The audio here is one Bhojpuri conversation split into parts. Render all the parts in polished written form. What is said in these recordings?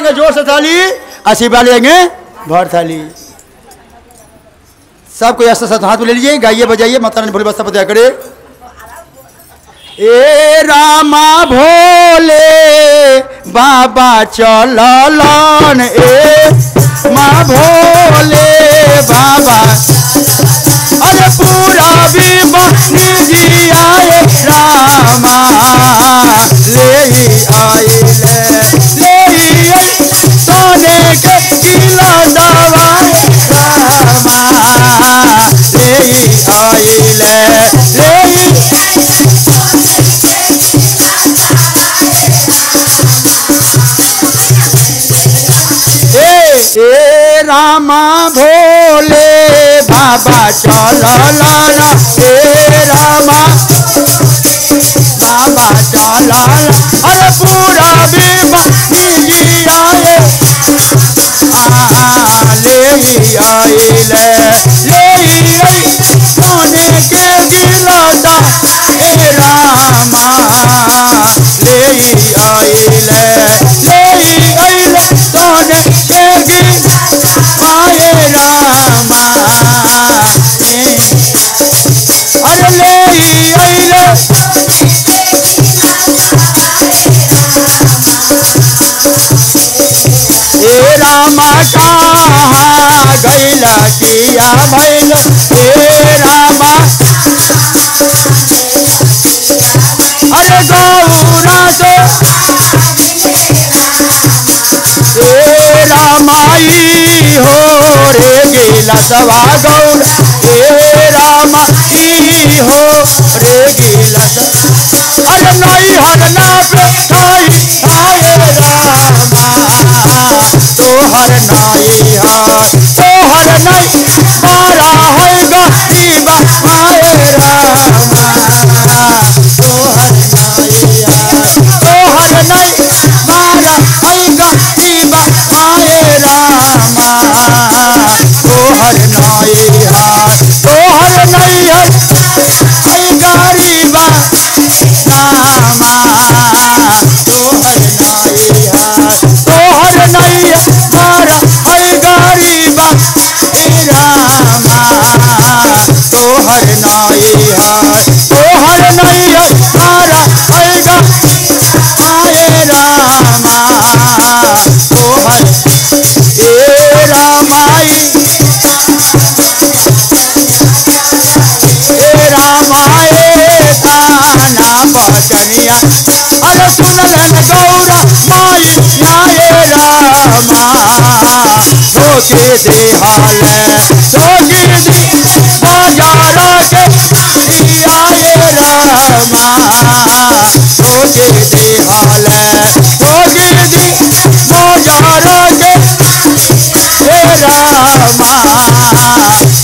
बजाएंगे जोर से थाली, आशीर्वाद लेंगे भर थाली। सबको ऐसा साथ हाथ में ले लीजिए, गाइए बजाइए, माता रानी भोले बस्ता बजाया करे। ए रामा भोले बाबा चलन, ए माँ भोले बाबा, अरे पूरा विमनी जी आए रामा, ले आए सोने के किला दवाए रामा, ले ए रामा भोले बाबा चलना, ए रामा बाबा चलना, अरे पूरा विमनी जी आए, ले सोने के गिलासा, ए रामा ले आइले सोने के गिलाए रामा, अरे ले आइले ए रामा कहाँ गैला किया भैल, ए रामा अरे गौरा तो ए रामाई हो रे गिला सवा गौरा, ए रामाई हो रे गिला, अरे नहीं हरना पे आए रामा, तोहर नहीं तोहर नहीं मारा है गरीबा आए रामा, तोहर नहीं मारा है गरीबा आए रामा, तोहर नहीं है गरीबा रामा, तोहर नहीं मारा है गरीबा रामा, तोहर नहीं मारा है आए रामा, तोहर ए रामाई, ए रामाए ताना बचनिया, अरे सुनलन गौरा माई आए रामा, धोके दे हाल धोके दी बाजार के आए रामा, धोके दे हाल धोके दी बाजार के रामा,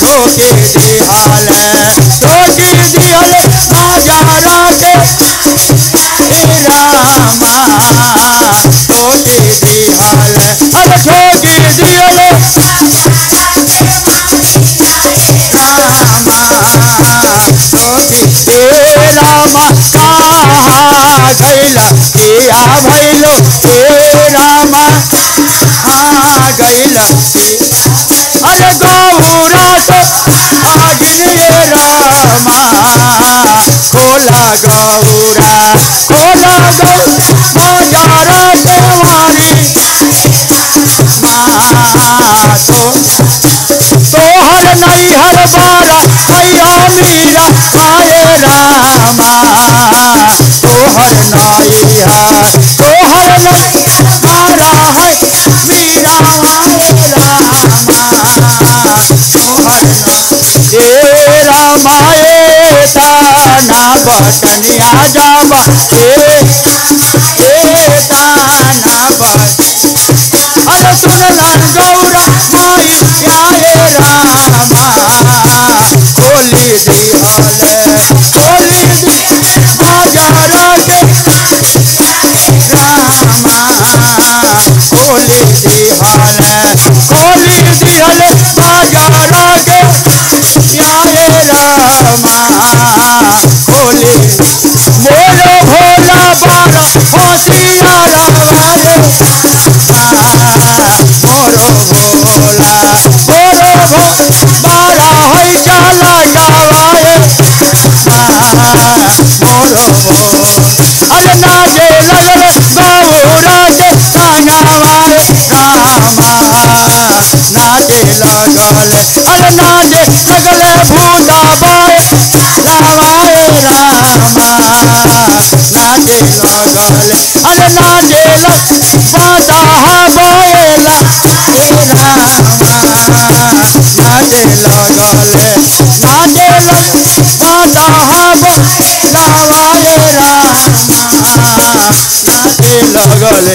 धोके दे हाल धोके दियल बाजार के रामा, धोके दे हाल अरे धोके दियल रामा, कहाँ गैला किया भैलो, ए रामा कहाँ गैला, अरे गौरा तो आगिन रामा, खोला गौरा बाजारा देवारी माँ, तोहर नहीं हर बारा भैया मीरा आए रामा, तोहर नहीं मारा है मीरा आए रामा, तोहर ए रामाए ताना बटनिया जावा, ए ताना बट, अरे सुनलन गौरा माई आए रामा, खोली दी खोली दी बाजार के रामा, खोली दी खोली दी बाजार के आए रामा, खोली मोरो भोला मोरो अरे नाचे लगल गौरा के कानावाए रामा नाचे लगल अरे नाचे लगल भूता बाए रावाए रामा नाचे लगल अरे नाचे पाता बोएला रामा नाचे लगल पाता रावाए रामा नाचे लगल